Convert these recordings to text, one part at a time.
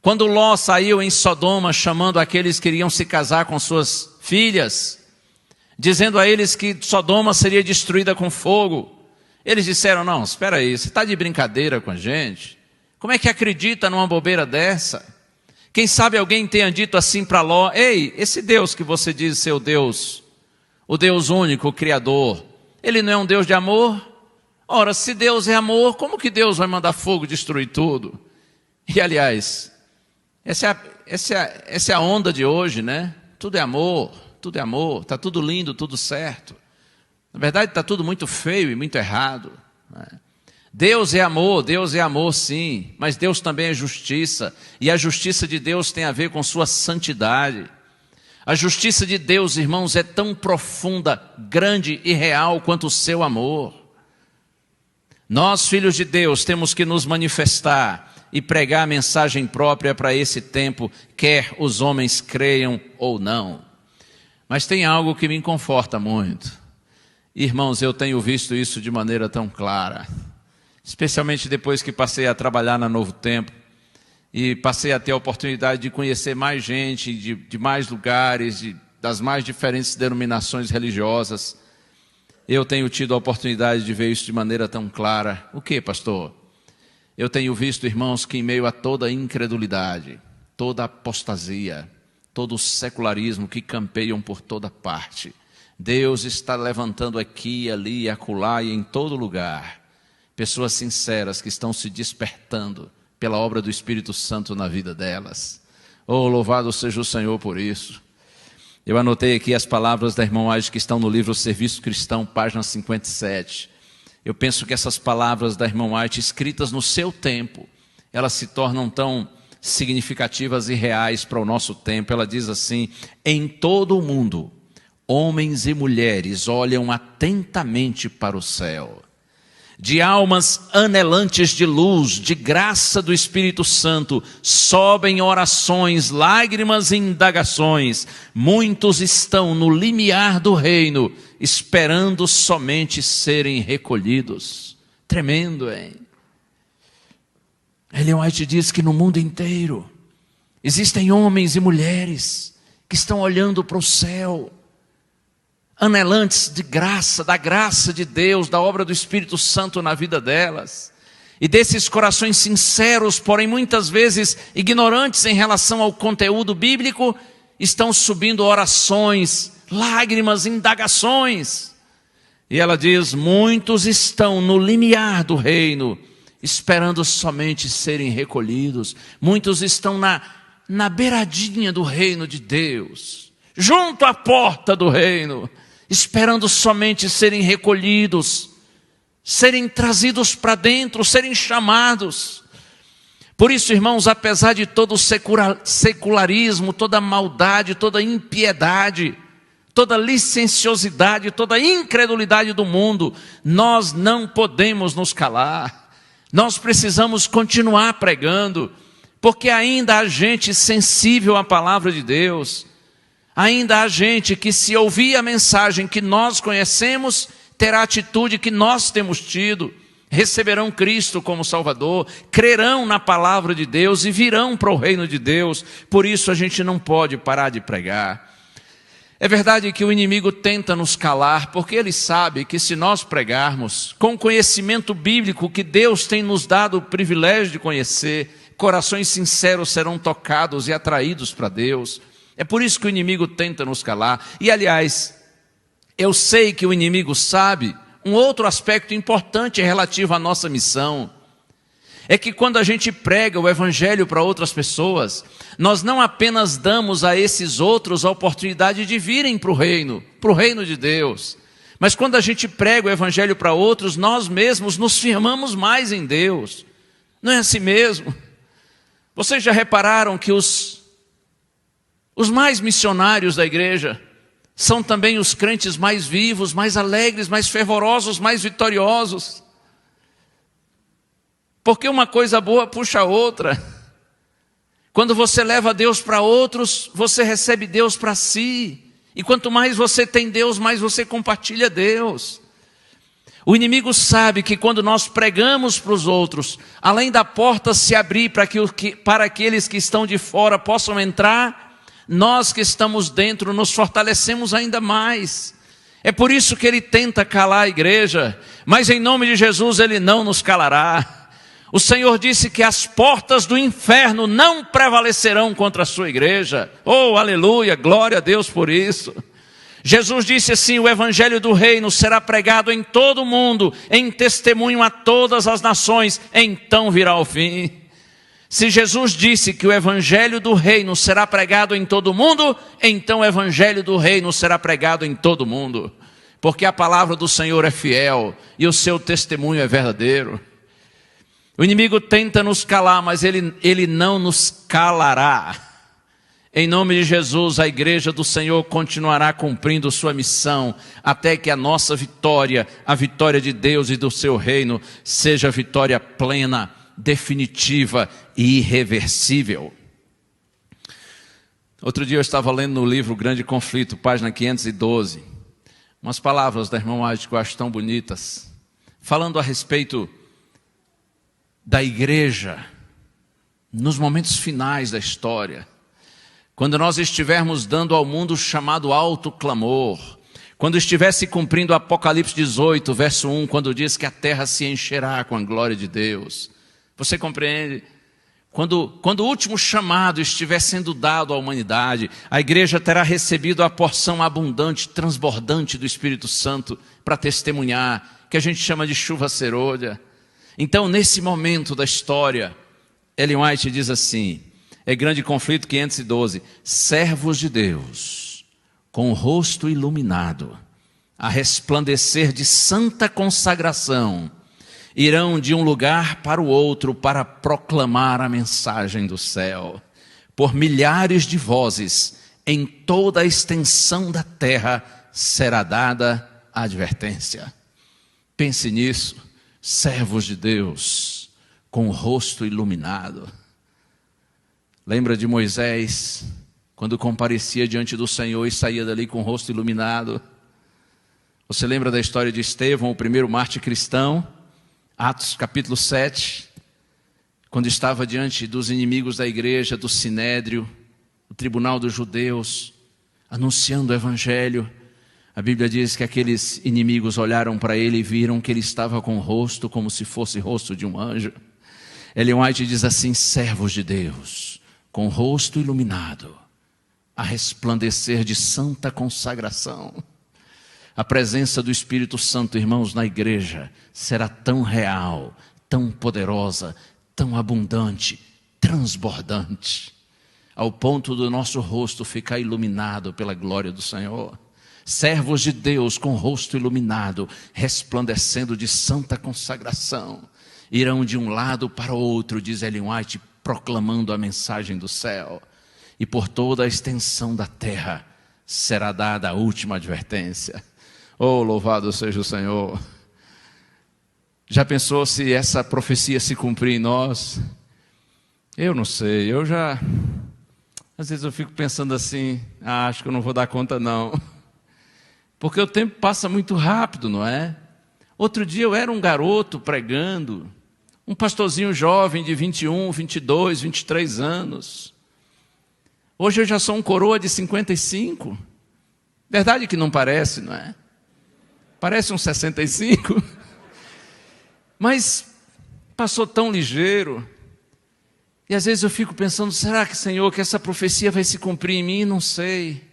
Quando Ló saiu em Sodoma, chamando aqueles que iriam se casar com suas filhas, dizendo a eles que Sodoma seria destruída com fogo, eles disseram: não, espera aí, você está de brincadeira com a gente? Como é que acredita numa bobeira dessa? Quem sabe alguém tenha dito assim para Ló: ei, esse Deus que você diz ser o Deus único, o Criador, ele não é um Deus de amor? Ora, se Deus é amor, como que Deus vai mandar fogo destruir tudo? E aliás, essa é a onda de hoje, né? Tudo é amor, está tudo lindo, tudo certo. Na verdade está tudo muito feio e muito errado, né? Deus é amor sim, mas Deus também é justiça, e a justiça de Deus tem a ver com sua santidade. A justiça de Deus, irmãos, é tão profunda, grande e real quanto o seu amor. Nós, filhos de Deus, temos que nos manifestar e pregar a mensagem própria para esse tempo, quer os homens creiam ou não. Mas tem algo que me conforta muito. Irmãos, eu tenho visto isso de maneira tão clara, especialmente depois que passei a trabalhar na Novo Tempo e passei a ter a oportunidade de conhecer mais gente, de mais lugares, das mais diferentes denominações religiosas. Eu tenho tido a oportunidade de ver isso de maneira tão clara. O que, pastor? Eu tenho visto, irmãos, que em meio a toda a incredulidade, toda a apostasia, todo o secularismo que campeiam por toda parte, Deus está levantando aqui, ali, acolá e em todo lugar pessoas sinceras que estão se despertando pela obra do Espírito Santo na vida delas. Oh, louvado seja o Senhor por isso. Eu anotei aqui as palavras da irmã White que estão no livro Serviço Cristão, página 57. Eu penso que essas palavras da irmã White, escritas no seu tempo, elas se tornam tão significativas e reais para o nosso tempo. Ela diz assim: em todo o mundo, homens e mulheres olham atentamente para o céu. De almas anelantes de luz, de graça do Espírito Santo, sobem orações, lágrimas e indagações. Muitos estão no limiar do reino, esperando somente serem recolhidos. Tremendo, hein? Ellen White diz que no mundo inteiro existem homens e mulheres que estão olhando para o céu, anelantes de graça, da graça de Deus, da obra do Espírito Santo na vida delas. E desses corações sinceros, porém muitas vezes ignorantes em relação ao conteúdo bíblico, estão subindo orações, lágrimas, indagações. E ela diz: muitos estão no limiar do reino, esperando somente serem recolhidos. Muitos estão na beiradinha do reino de Deus, junto à porta do reino, esperando somente serem recolhidos, serem trazidos para dentro, serem chamados. Por isso, irmãos, apesar de todo o secularismo, toda a maldade, toda a impiedade, toda a licenciosidade, toda a incredulidade do mundo, nós não podemos nos calar. Nós precisamos continuar pregando, porque ainda há gente sensível à palavra de Deus. Ainda há gente que, se ouvir a mensagem que nós conhecemos, terá a atitude que nós temos tido, receberão Cristo como Salvador, crerão na palavra de Deus e virão para o reino de Deus. Por isso a gente não pode parar de pregar. É verdade que o inimigo tenta nos calar, porque ele sabe que se nós pregarmos com o conhecimento bíblico que Deus tem nos dado o privilégio de conhecer, corações sinceros serão tocados e atraídos para Deus. É por isso que o inimigo tenta nos calar. E aliás, eu sei que o inimigo sabe um outro aspecto importante relativo à nossa missão. É que quando a gente prega o evangelho para outras pessoas, nós não apenas damos a esses outros a oportunidade de virem para o reino de Deus, mas quando a gente prega o evangelho para outros, nós mesmos nos firmamos mais em Deus. Não é assim mesmo? Vocês já repararam que os mais missionários da igreja são também os crentes mais vivos, mais alegres, mais fervorosos, mais vitoriosos? Porque uma coisa boa puxa a outra. Quando você leva Deus para outros, você recebe Deus para si. E quanto mais você tem Deus, mais você compartilha Deus. O inimigo sabe que quando nós pregamos para os outros, além da porta se abrir para aqueles que estão de fora possam entrar, nós que estamos dentro nos fortalecemos ainda mais. É por isso que ele tenta calar a igreja, mas em nome de Jesus ele não nos calará. O Senhor disse que as portas do inferno não prevalecerão contra a sua igreja. Oh, aleluia, glória a Deus por isso. Jesus disse assim: o evangelho do reino será pregado em todo o mundo, em testemunho a todas as nações, então virá o fim. Se Jesus disse que o evangelho do reino será pregado em todo o mundo, então o evangelho do reino será pregado em todo o mundo. Porque a palavra do Senhor é fiel e o seu testemunho é verdadeiro. O inimigo tenta nos calar, mas ele não nos calará. Em nome de Jesus, a igreja do Senhor continuará cumprindo sua missão, até que a nossa vitória, a vitória de Deus e do seu reino, seja vitória plena, definitiva e irreversível. Outro dia eu estava lendo no livro Grande Conflito, página 512, umas palavras da irmã White que eu acho tão bonitas, falando a respeito da igreja nos momentos finais da história. Quando nós estivermos dando ao mundo o chamado alto clamor, quando estivesse cumprindo o Apocalipse 18, verso 1, quando diz que a terra se encherá com a glória de Deus. Você compreende? Quando o último chamado estiver sendo dado à humanidade, a igreja terá recebido a porção abundante, transbordante do Espírito Santo para testemunhar, que a gente chama de chuva serôdia. Então, nesse momento da história, Ellen White diz assim, é Grande Conflito 512, servos de Deus, com o rosto iluminado, a resplandecer de santa consagração, irão de um lugar para o outro para proclamar a mensagem do céu. Por milhares de vozes, em toda a extensão da terra, será dada a advertência. Pense nisso, servos de Deus, com o rosto iluminado. Lembra de Moisés, quando comparecia diante do Senhor e saía dali com o rosto iluminado? Você lembra da história de Estevão, o primeiro mártir cristão? Atos capítulo 7, quando estava diante dos inimigos da igreja, do Sinédrio, do tribunal dos judeus, anunciando o evangelho. A Bíblia diz que aqueles inimigos olharam para ele e viram que ele estava com o rosto como se fosse o rosto de um anjo. Ellen White diz assim, servos de Deus, com o rosto iluminado, a resplandecer de santa consagração. A presença do Espírito Santo, irmãos, na igreja, será tão real, tão poderosa, tão abundante, transbordante, ao ponto do nosso rosto ficar iluminado pela glória do Senhor. Servos de Deus com o rosto iluminado, resplandecendo de santa consagração, irão de um lado para o outro, diz Ellen White, proclamando a mensagem do céu, e por toda a extensão da terra será dada a última advertência. Oh, louvado seja o Senhor! Já pensou se essa profecia se cumprir em nós? Eu não sei, às vezes eu fico pensando assim, acho que eu não vou dar conta não, porque o tempo passa muito rápido, não é? Outro dia eu era um garoto pregando, um pastorzinho jovem de 21, 22, 23 anos. Hoje eu já sou um coroa de 55. Verdade que não parece, não é? Parece uns 65. Mas passou tão ligeiro. E às vezes eu fico pensando, será que, Senhor, que essa profecia vai se cumprir em mim? Não sei.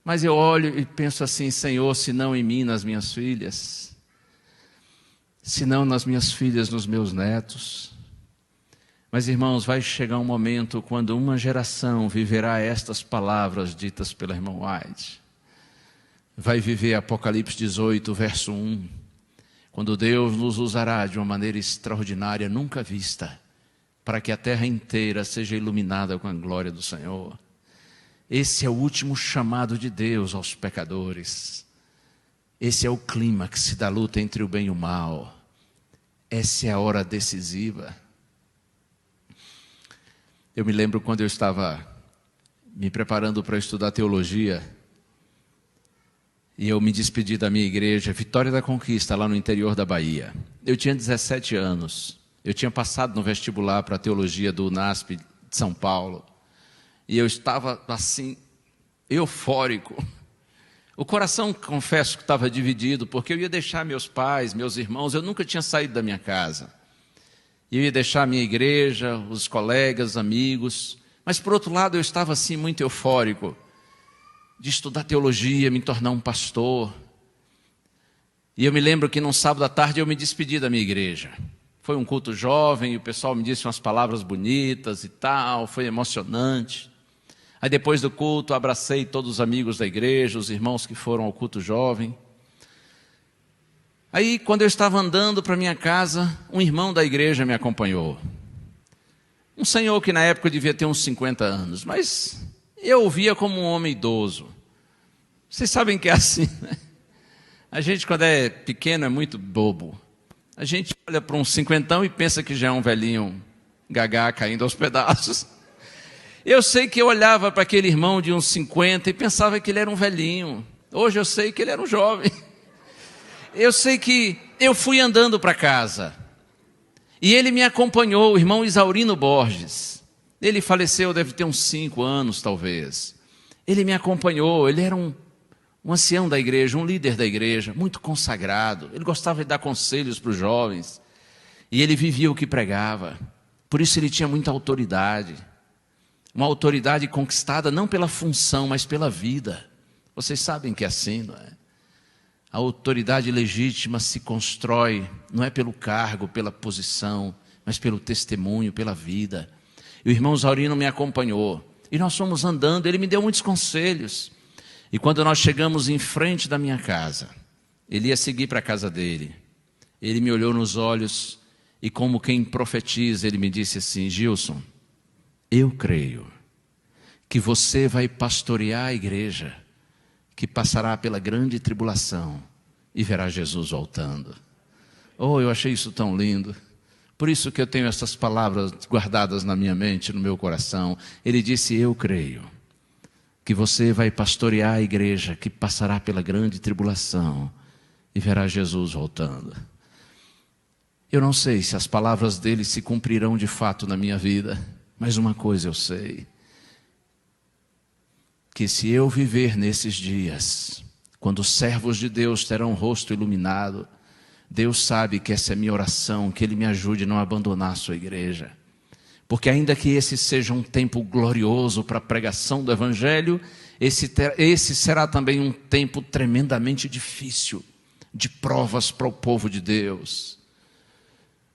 Mas eu olho e penso assim, Senhor, se não em mim, nas minhas filhas, se não nas minhas filhas, nos meus netos. Mas, irmãos, vai chegar um momento quando uma geração viverá estas palavras ditas pela irmã White. Vai viver Apocalipse 18, verso 1, quando Deus nos usará de uma maneira extraordinária, nunca vista, para que a terra inteira seja iluminada com a glória do Senhor. Esse é o último chamado de Deus aos pecadores. Esse é o clímax da luta entre o bem e o mal. Essa é a hora decisiva. Eu me lembro quando eu estava me preparando para estudar teologia, E eu me despedi da minha igreja, Vitória da Conquista, lá no interior da Bahia. Eu tinha 17 anos. Eu tinha passado no vestibular para a teologia do UNASP de São Paulo. E eu estava assim, eufórico. O coração, confesso que estava dividido, porque eu ia deixar meus pais, meus irmãos, eu nunca tinha saído da minha casa. Eu ia deixar a minha igreja, os colegas, amigos. Mas, por outro lado, eu estava assim muito eufórico de estudar teologia, me tornar um pastor. E eu me lembro que num sábado à tarde eu me despedi da minha igreja. Foi um culto jovem e o pessoal me disse umas palavras bonitas e tal, foi emocionante. Aí depois do culto abracei todos os amigos da igreja, os irmãos que foram ao culto jovem. Aí quando eu estava andando para minha casa, um irmão da igreja me acompanhou. Um senhor que na época devia ter uns 50 anos, mas eu o via como um homem idoso. Vocês sabem que é assim, né? A gente quando é pequeno é muito bobo. A gente olha para um cinquentão e pensa que já é um velhinho gagá caindo aos pedaços. Eu sei que eu olhava para aquele irmão de uns 50 e pensava que ele era um velhinho. Hoje eu sei que ele era um jovem. Eu sei que eu fui andando para casa. E ele me acompanhou, o irmão Isaurino Borges. Ele faleceu, deve ter uns 5 anos talvez. Ele me acompanhou, ele era um ancião da igreja, um líder da igreja, muito consagrado. Ele gostava de dar conselhos para os jovens. E ele vivia o que pregava. Por isso ele tinha muita autoridade. Uma autoridade conquistada não pela função, mas pela vida. Vocês sabem que é assim, não é? A autoridade legítima se constrói, não é pelo cargo, pela posição, mas pelo testemunho, pela vida. E o irmão Zaurino me acompanhou. E nós fomos andando, ele me deu muitos conselhos. E quando nós chegamos em frente da minha casa, ele ia seguir para a casa dele. Ele me olhou nos olhos e como quem profetiza, ele me disse assim: Gilson, eu creio que você vai pastorear a igreja que passará pela grande tribulação e verá Jesus voltando. Oh, eu achei isso tão lindo. Por isso que eu tenho essas palavras guardadas na minha mente, no meu coração. Ele disse: eu creio que você vai pastorear a igreja que passará pela grande tribulação e verá Jesus voltando. Eu não sei se as palavras dele se cumprirão de fato na minha vida, mas uma coisa eu sei, que se eu viver nesses dias, quando os servos de Deus terão o rosto iluminado, Deus sabe que essa é a minha oração, que Ele me ajude a não abandonar a sua igreja. Porque ainda que esse seja um tempo glorioso para a pregação do Evangelho, esse será também um tempo tremendamente difícil, de provas para o povo de Deus.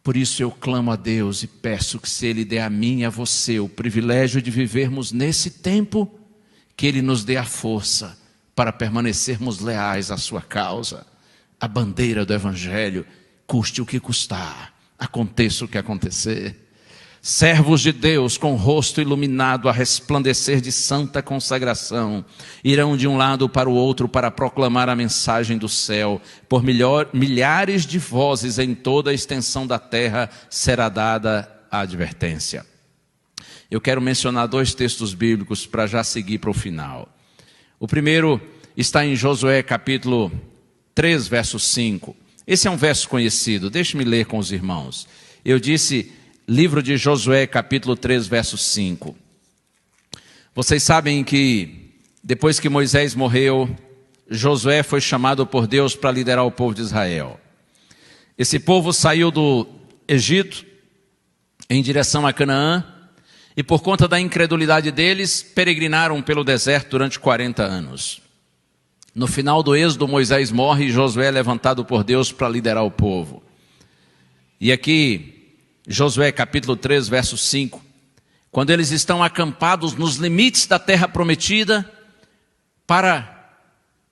Por isso eu clamo a Deus e peço que se Ele dê a mim e a você o privilégio de vivermos nesse tempo, que Ele nos dê a força para permanecermos leais à sua causa. A bandeira do Evangelho, custe o que custar, aconteça o que acontecer. Servos de Deus com o rosto iluminado a resplandecer de santa consagração, irão de um lado para o outro para proclamar a mensagem do céu. Por milhares de vozes em toda a extensão da terra será dada a advertência. Eu quero mencionar 2 textos bíblicos para já seguir para o final. O primeiro está em Josué capítulo 3, verso 5. Esse é um verso conhecido, deixe-me ler com os irmãos. Eu disse, livro de Josué capítulo 3, verso 5. Vocês sabem que depois que Moisés morreu, Josué foi chamado por Deus para liderar o povo de Israel. Esse povo saiu do Egito em direção a Canaã, e por conta da incredulidade deles, peregrinaram pelo deserto durante 40 anos. No final do êxodo, Moisés morre e Josué é levantado por Deus para liderar o povo. E aqui, Josué capítulo 3, verso 5. Quando eles estão acampados nos limites da terra prometida, para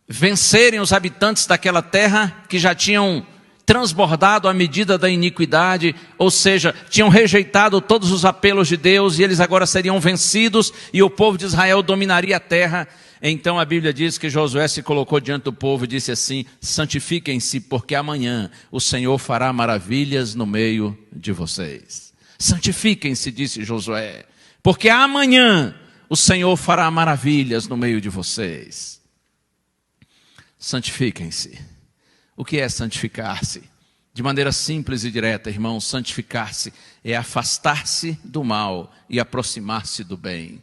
vencerem os habitantes daquela terra que já tinham transbordado à medida da iniquidade, ou seja, tinham rejeitado todos os apelos de Deus e eles agora seriam vencidos e o povo de Israel dominaria a terra. Então a Bíblia diz que Josué se colocou diante do povo e disse assim: santifiquem-se, porque amanhã o Senhor fará maravilhas no meio de vocês. Santifiquem-se, disse Josué, porque amanhã o Senhor fará maravilhas no meio de vocês. Santifiquem-se. O que é santificar-se? De maneira simples e direta, irmãos, santificar-se é afastar-se do mal e aproximar-se do bem.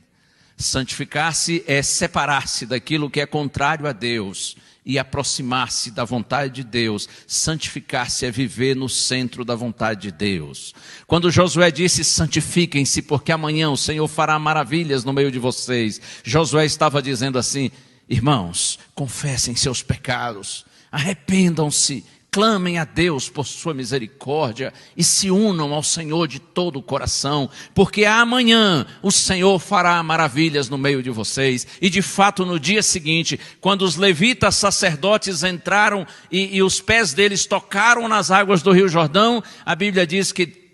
Santificar-se é separar-se daquilo que é contrário a Deus e aproximar-se da vontade de Deus. Santificar-se é viver no centro da vontade de Deus. Quando Josué disse: santifiquem-se, porque amanhã o Senhor fará maravilhas no meio de vocês, Josué estava dizendo assim: irmãos, confessem seus pecados, arrependam-se, clamem a Deus por sua misericórdia e se unam ao Senhor de todo o coração, porque amanhã o Senhor fará maravilhas no meio de vocês. E de fato, no dia seguinte, quando os levitas sacerdotes entraram e os pés deles tocaram nas águas do Rio Jordão, a Bíblia diz que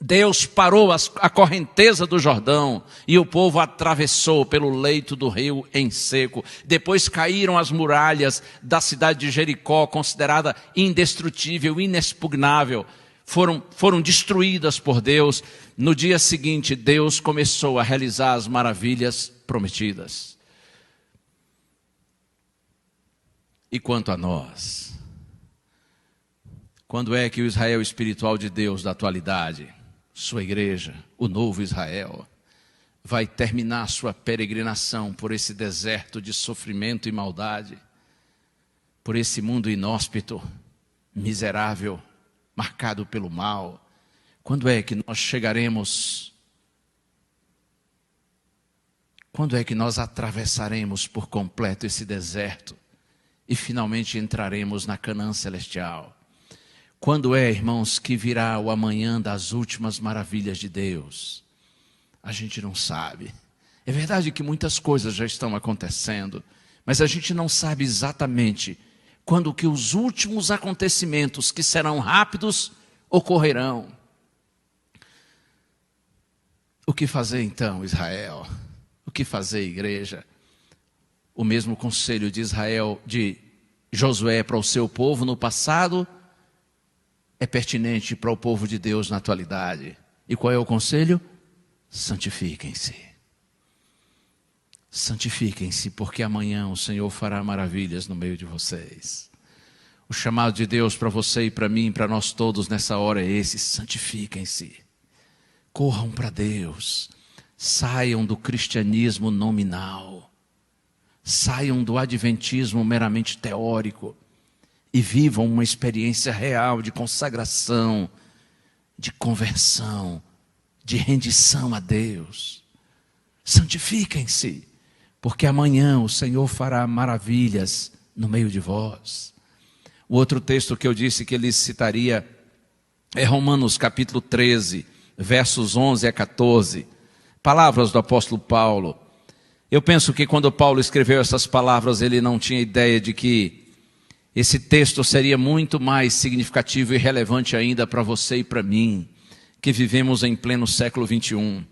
Deus parou a correnteza do Jordão e o povo atravessou pelo leito do rio em seco. Depois caíram as muralhas da cidade de Jericó, considerada indestrutível, inexpugnável. Foram destruídas por Deus. No dia seguinte, Deus começou a realizar as maravilhas prometidas. E quanto a nós? Quando é que o Israel espiritual de Deus da atualidade, sua igreja, o novo Israel, vai terminar sua peregrinação por esse deserto de sofrimento e maldade, por esse mundo inóspito, miserável, marcado pelo mal? Quando é que nós chegaremos? Quando é que nós atravessaremos por completo esse deserto e finalmente entraremos na Canaã celestial? Quando é, irmãos, que virá o amanhã das últimas maravilhas de Deus? A gente não sabe. É verdade que muitas coisas já estão acontecendo, mas a gente não sabe exatamente quando que os últimos acontecimentos, que serão rápidos, ocorrerão. O que fazer então, Israel? O que fazer, igreja? O mesmo conselho de Israel, de Josué para o seu povo no passado, é pertinente para o povo de Deus na atualidade. E qual é o conselho? Santifiquem-se. Santifiquem-se, porque amanhã o Senhor fará maravilhas no meio de vocês. O chamado de Deus para você e para mim, para nós todos nessa hora é esse: santifiquem-se. Corram para Deus. Saiam do cristianismo nominal. Saiam do adventismo meramente teórico. E vivam uma experiência real de consagração, de conversão, de rendição a Deus. Santifiquem-se, porque amanhã o Senhor fará maravilhas no meio de vós. O outro texto que eu disse que ele citaria é Romanos capítulo 13, versos 11 a 14. Palavras do apóstolo Paulo. Eu penso que quando Paulo escreveu essas palavras, ele não tinha ideia de que esse texto seria muito mais significativo e relevante ainda para você e para mim, que vivemos em pleno século 21.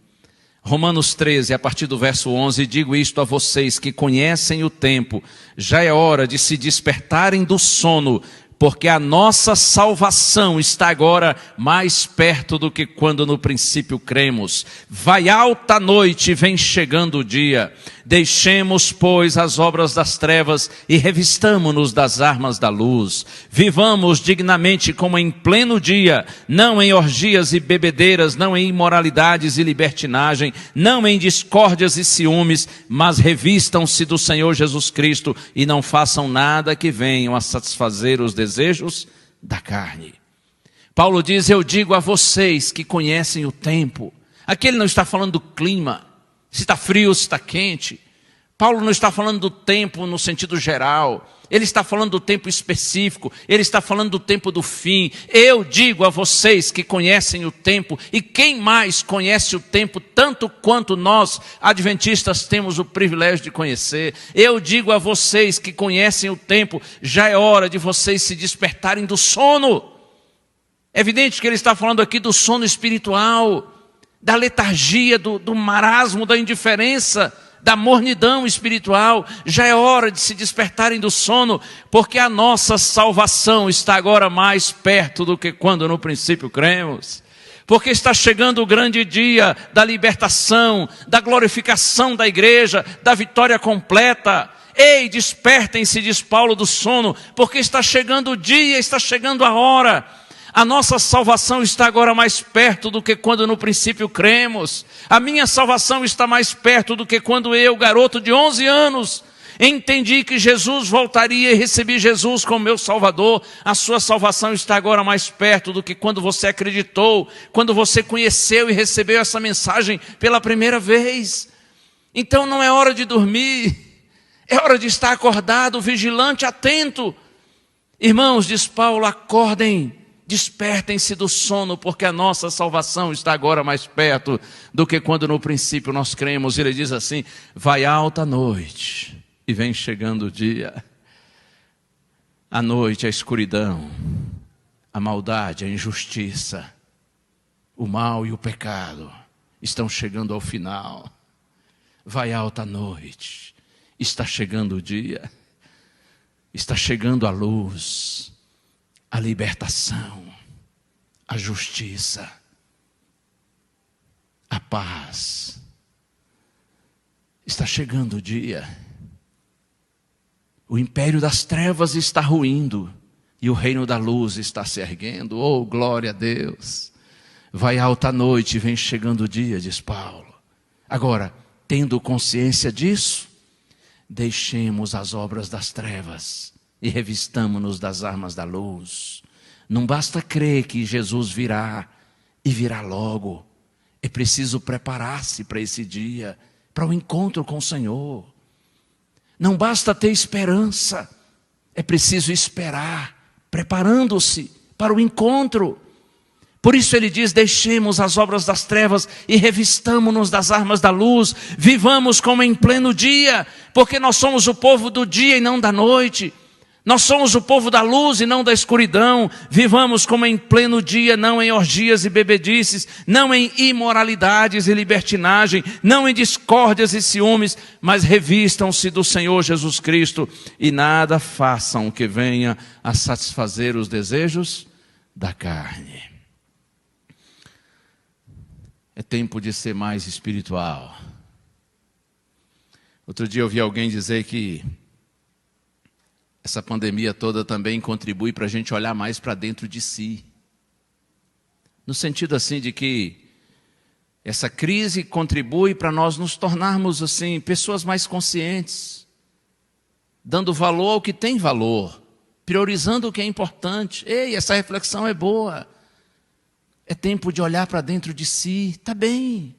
Romanos 13, a partir do verso 11, digo isto a vocês que conhecem o tempo, já é hora de se despertarem do sono, porque a nossa salvação está agora mais perto do que quando no princípio cremos. Vai alta a noite e vem chegando o dia. Deixemos, pois, as obras das trevas e revistamo-nos das armas da luz. Vivamos dignamente como em pleno dia, não em orgias e bebedeiras, não em imoralidades e libertinagem, não em discórdias e ciúmes, mas revistam-se do Senhor Jesus Cristo e não façam nada que venham a satisfazer os desejos da carne. Paulo diz: eu digo a vocês que conhecem o tempo. Aqui ele não está falando do clima, se está frio, se está quente. Paulo não está falando do tempo no sentido geral. Ele está falando do tempo específico. Ele está falando do tempo do fim. Eu digo a vocês que conhecem o tempo. E quem mais conhece o tempo tanto quanto nós, adventistas, temos o privilégio de conhecer? Eu digo a vocês que conhecem o tempo. Já é hora de vocês se despertarem do sono. É evidente que ele está falando aqui do sono espiritual, da letargia, do marasmo, da indiferença, da mornidão espiritual. Já é hora de se despertarem do sono, porque a nossa salvação está agora mais perto do que quando no princípio cremos. Porque está chegando o grande dia da libertação, da glorificação da igreja, da vitória completa. Ei, despertem-se, diz Paulo, do sono, porque está chegando o dia, está chegando a hora. A nossa salvação está agora mais perto do que quando no princípio cremos. A minha salvação está mais perto do que quando eu, garoto de 11 anos, entendi que Jesus voltaria e recebi Jesus como meu Salvador. A sua salvação está agora mais perto do que quando você acreditou, quando você conheceu e recebeu essa mensagem pela primeira vez. Então não é hora de dormir, é hora de estar acordado, vigilante, atento. Irmãos, diz Paulo, acordem, despertem-se do sono, porque a nossa salvação está agora mais perto do que quando no princípio nós cremos. Ele diz assim: vai alta a noite e vem chegando o dia. A noite, a escuridão, a maldade, a injustiça, o mal e o pecado estão chegando ao final. Vai alta a noite, está chegando o dia, está chegando a luz, a libertação, a justiça, a paz. Está chegando o dia. O império das trevas está ruindo e o reino da luz está se erguendo. Oh, glória a Deus! Vai alta a noite e vem chegando o dia, diz Paulo. Agora, tendo consciência disso, deixemos as obras das trevas e revistamo-nos das armas da luz. Não basta crer que Jesus virá e virá logo. É preciso preparar-se para esse dia, para o encontro com o Senhor. Não basta ter esperança, é preciso esperar, preparando-se para o encontro. Por isso ele diz: deixemos as obras das trevas e revistamo-nos das armas da luz. Vivamos como em pleno dia, porque nós somos o povo do dia e não da noite. Nós somos o povo da luz e não da escuridão. Vivamos como em pleno dia, não em orgias e bebedices, não em imoralidades e libertinagem, não em discórdias e ciúmes, mas revistam-se do Senhor Jesus Cristo e nada façam que venha a satisfazer os desejos da carne. É tempo de ser mais espiritual. Outro dia eu ouvi alguém dizer que essa pandemia toda também contribui para a gente olhar mais para dentro de si. No sentido assim de que essa crise contribui para nós nos tornarmos assim pessoas mais conscientes, dando valor ao que tem valor, priorizando o que é importante. Ei, essa reflexão é boa. É tempo de olhar para dentro de si, está bem.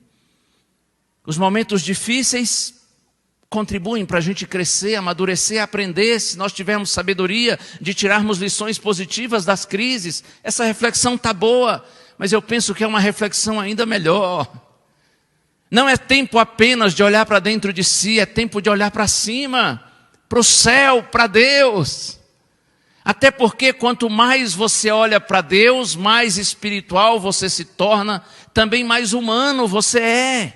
Os momentos difíceis contribuem para a gente crescer, amadurecer, aprender. Se nós tivermos sabedoria de tirarmos lições positivas das crises, essa reflexão está boa, mas eu penso que é uma reflexão ainda melhor. Não é tempo apenas de olhar para dentro de si, é tempo de olhar para cima, para o céu, para Deus. Até porque quanto mais você olha para Deus, mais espiritual você se torna, também mais humano você é.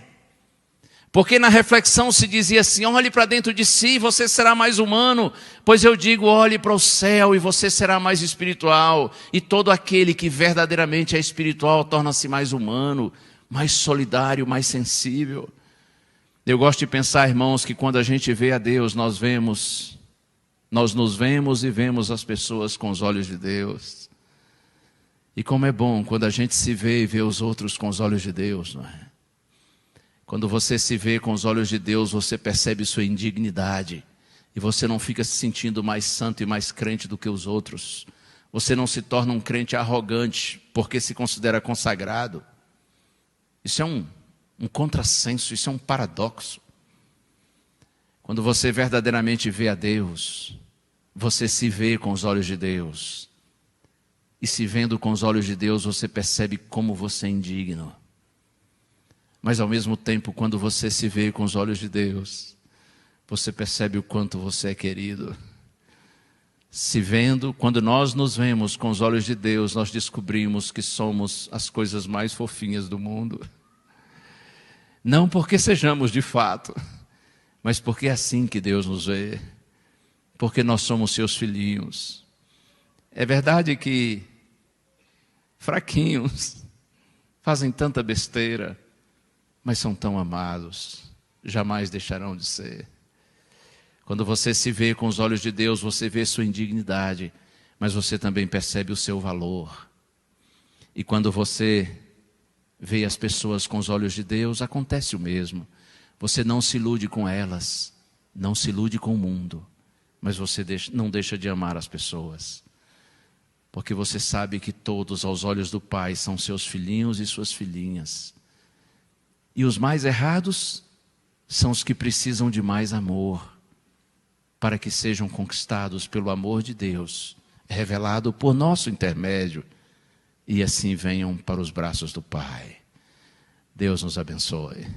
Porque na reflexão se dizia assim: olhe para dentro de si e você será mais humano. Pois eu digo, olhe para o céu e você será mais espiritual. E todo aquele que verdadeiramente é espiritual torna-se mais humano, mais solidário, mais sensível. Eu gosto de pensar, irmãos, que quando a gente vê a Deus, nós nos vemos e vemos as pessoas com os olhos de Deus. E como é bom quando a gente se vê e vê os outros com os olhos de Deus, não é? Quando você se vê com os olhos de Deus, você percebe sua indignidade. E você não fica se sentindo mais santo e mais crente do que os outros. Você não se torna um crente arrogante porque se considera consagrado. Isso é um contrassenso, isso é um paradoxo. Quando você verdadeiramente vê a Deus, você se vê com os olhos de Deus. E se vendo com os olhos de Deus, você percebe como você é indigno. Mas ao mesmo tempo, quando você se vê com os olhos de Deus, você percebe o quanto você é querido. Se vendo, quando nós nos vemos com os olhos de Deus, nós descobrimos que somos as coisas mais fofinhas do mundo. Não porque sejamos de fato, mas porque é assim que Deus nos vê. Porque nós somos seus filhinhos. É verdade que fraquinhos fazem tanta besteira, mas são tão amados, jamais deixarão de ser. Quando você se vê com os olhos de Deus, você vê sua indignidade, mas você também percebe o seu valor. E quando você vê as pessoas com os olhos de Deus, acontece o mesmo. Você não se ilude com elas, não se ilude com o mundo, mas você não deixa de amar as pessoas. Porque você sabe que todos, aos olhos do Pai, são seus filhinhos e suas filhinhas. E os mais errados são os que precisam de mais amor, para que sejam conquistados pelo amor de Deus, revelado por nosso intermédio, e assim venham para os braços do Pai. Deus nos abençoe.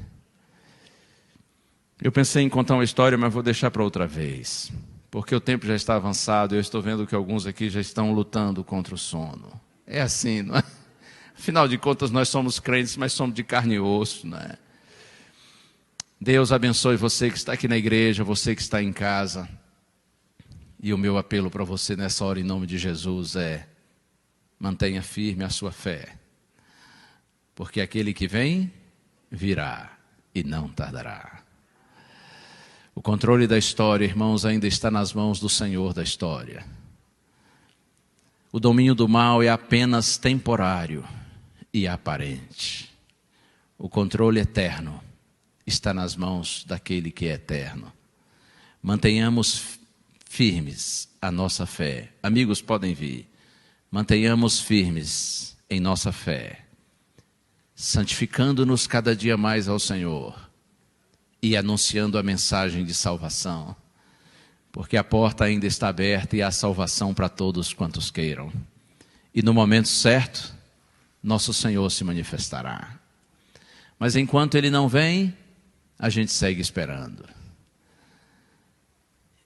Eu pensei em contar uma história, mas vou deixar para outra vez, porque o tempo já está avançado e eu estou vendo que alguns aqui já estão lutando contra o sono. É assim, não é? Afinal de contas, nós somos crentes, mas somos de carne e osso, não é? Deus abençoe você que está aqui na igreja, você que está em casa. E o meu apelo para você nessa hora, em nome de Jesus, é: mantenha firme a sua fé. Porque aquele que vem, virá e não tardará. O controle da história, irmãos, ainda está nas mãos do Senhor da história. O domínio do mal é apenas temporário e aparente. O controle eterno está nas mãos daquele que é eterno. Mantenhamos firmes a nossa fé. Amigos, podem vir. Mantenhamos firmes em nossa fé, santificando-nos cada dia mais ao Senhor e anunciando a mensagem de salvação, porque a porta ainda está aberta e há salvação para todos quantos queiram. E no momento certo, nosso Senhor se manifestará. Mas enquanto Ele não vem, a gente segue esperando.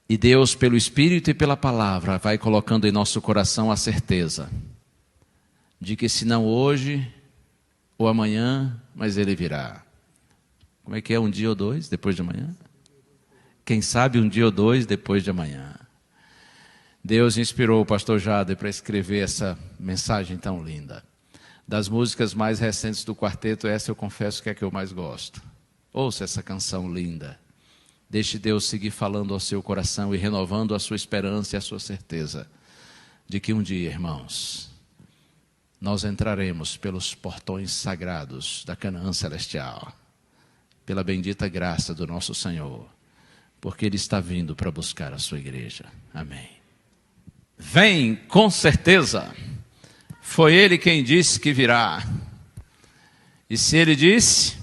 E Deus, pelo Espírito e pela Palavra, vai colocando em nosso coração a certeza de que se não hoje ou amanhã, mas Ele virá. Como é que é? Um dia ou dois depois de amanhã? Quem sabe um dia ou dois depois de amanhã. Deus inspirou o pastor Jader para escrever essa mensagem tão linda. Das músicas mais recentes do quarteto, essa eu confesso que é a que eu mais gosto. Ouça essa canção linda. Deixe Deus seguir falando ao seu coração e renovando a sua esperança e a sua certeza de que um dia, irmãos, nós entraremos pelos portões sagrados da Canaã celestial, pela bendita graça do nosso Senhor, porque Ele está vindo para buscar a sua igreja. Amém. Vem, com certeza. Foi Ele quem disse que virá. E se Ele disse,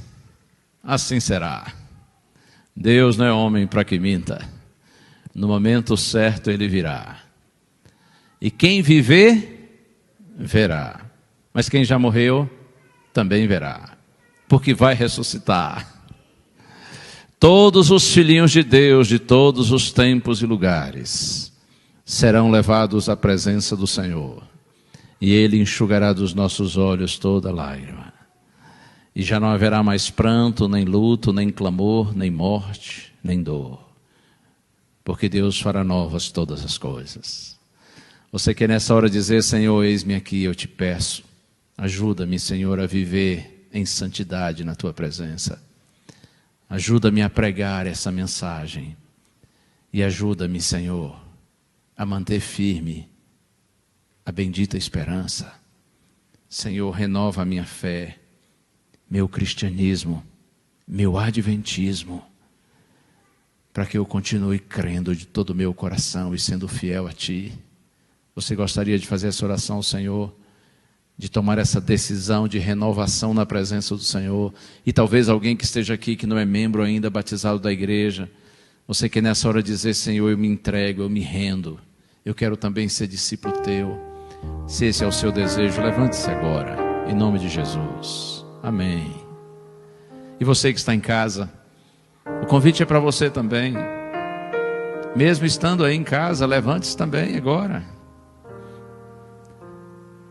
assim será. Deus não é homem para que minta. No momento certo Ele virá. E quem viver, verá. Mas quem já morreu, também verá. Porque vai ressuscitar. Todos os filhinhos de Deus, de todos os tempos e lugares, serão levados à presença do Senhor. E Ele enxugará dos nossos olhos toda lágrima. E já não haverá mais pranto, nem luto, nem clamor, nem morte, nem dor. Porque Deus fará novas todas as coisas. Você quer nessa hora dizer: Senhor, eis-me aqui, eu te peço. Ajuda-me, Senhor, a viver em santidade na Tua presença. Ajuda-me a pregar essa mensagem. E ajuda-me, Senhor, a manter firme a bendita esperança. Senhor, renova a minha fé, meu cristianismo, meu adventismo, para que eu continue crendo de todo o meu coração e sendo fiel a Ti. Você gostaria de fazer essa oração ao Senhor, de tomar essa decisão de renovação na presença do Senhor? E talvez alguém que esteja aqui, que não é membro ainda, batizado da igreja, você quer nessa hora dizer: Senhor, eu me entrego, eu me rendo, eu quero também ser discípulo Teu. Se esse é o seu desejo, levante-se agora, em nome de Jesus. Amém. E você que está em casa, o convite é para você também. Mesmo estando aí em casa, levante-se também agora.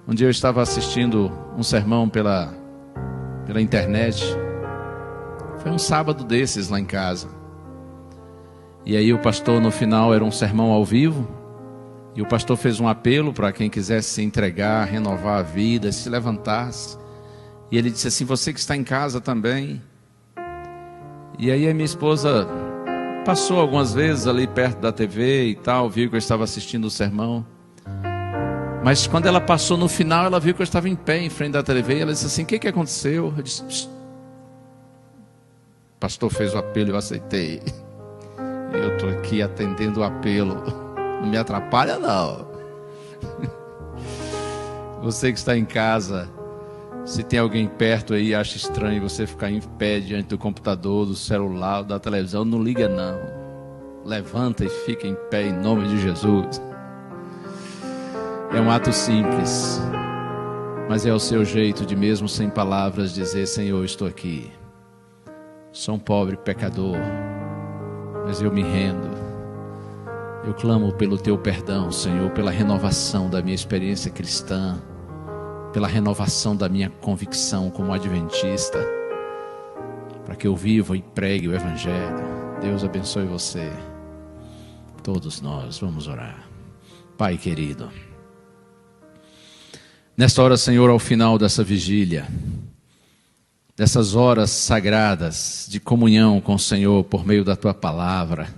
Um dia eu estava assistindo um sermão pela internet. Foi um sábado desses lá em casa. E aí o pastor, no final, era um sermão ao vivo. E o pastor fez um apelo para quem quisesse se entregar, renovar a vida, se levantasse. E ele disse assim: você que está em casa também. E aí a minha esposa passou algumas vezes ali perto da TV e tal, viu que eu estava assistindo o sermão. Mas quando ela passou no final, ela viu que eu estava em pé em frente da TV e ela disse assim: o que aconteceu? Eu disse: psst. O pastor fez o apelo e eu aceitei. E eu estou aqui atendendo o apelo. Não me atrapalha não. Você que está em casa, se tem alguém perto aí e acha estranho você ficar em pé diante do computador, do celular, da televisão, não liga não. Levanta e fica em pé em nome de Jesus. É um ato simples, mas é o seu jeito de, mesmo sem palavras, dizer: Senhor, estou aqui. Sou um pobre pecador, mas eu me rendo. Eu clamo pelo teu perdão, Senhor, pela renovação da minha experiência cristã, pela renovação da minha convicção como adventista, para que eu viva e pregue o Evangelho. Deus abençoe você. Todos nós vamos orar. Pai querido, nesta hora, Senhor, ao final dessa vigília, dessas horas sagradas de comunhão com o Senhor por meio da tua palavra,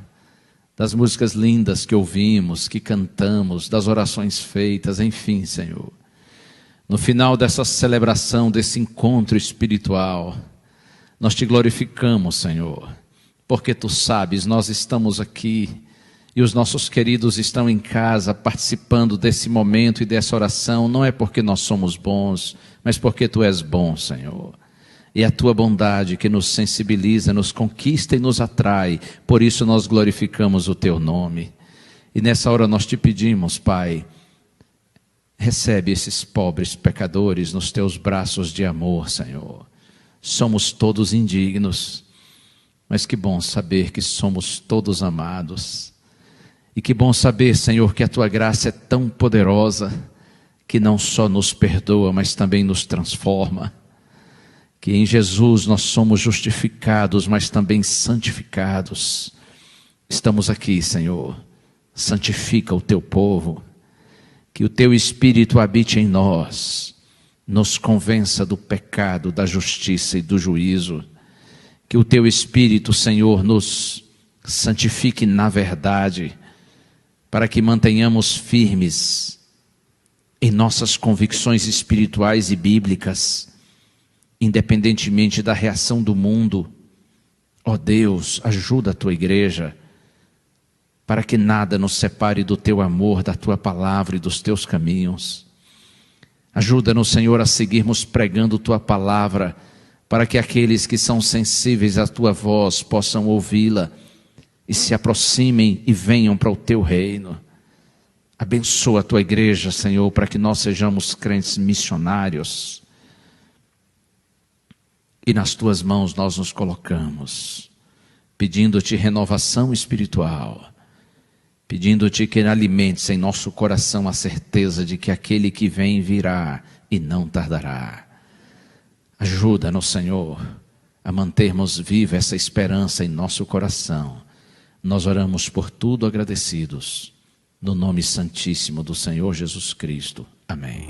das músicas lindas que ouvimos, que cantamos, das orações feitas, enfim, Senhor, no final dessa celebração, desse encontro espiritual, nós te glorificamos, Senhor, porque tu sabes, nós estamos aqui e os nossos queridos estão em casa participando desse momento e dessa oração, não é porque nós somos bons, mas porque tu és bom, Senhor. E a tua bondade que nos sensibiliza, nos conquista e nos atrai, por isso nós glorificamos o teu nome. E nessa hora nós te pedimos, Pai, recebe esses pobres pecadores nos teus braços de amor, Senhor. Somos todos indignos, mas que bom saber que somos todos amados. E que bom saber, Senhor, que a tua graça é tão poderosa, que não só nos perdoa, mas também nos transforma. Que em Jesus nós somos justificados, mas também santificados. Estamos aqui, Senhor, santifica o teu povo, que o teu Espírito habite em nós, nos convença do pecado, da justiça e do juízo, que o teu Espírito, Senhor, nos santifique na verdade, para que mantenhamos firmes em nossas convicções espirituais e bíblicas, independentemente da reação do mundo. Ó Deus, ajuda a tua igreja, para que nada nos separe do teu amor, da tua palavra e dos teus caminhos. Ajuda-nos, Senhor, a seguirmos pregando tua palavra, para que aqueles que são sensíveis à tua voz possam ouvi-la e se aproximem e venham para o teu reino. Abençoa a tua igreja, Senhor, para que nós sejamos crentes missionários. E nas tuas mãos nós nos colocamos, pedindo-te renovação espiritual, pedindo-te que alimentes em nosso coração a certeza de que aquele que vem virá e não tardará. Ajuda-nos, Senhor, a mantermos viva essa esperança em nosso coração. Nós oramos por tudo agradecidos, no nome santíssimo do Senhor Jesus Cristo. Amém.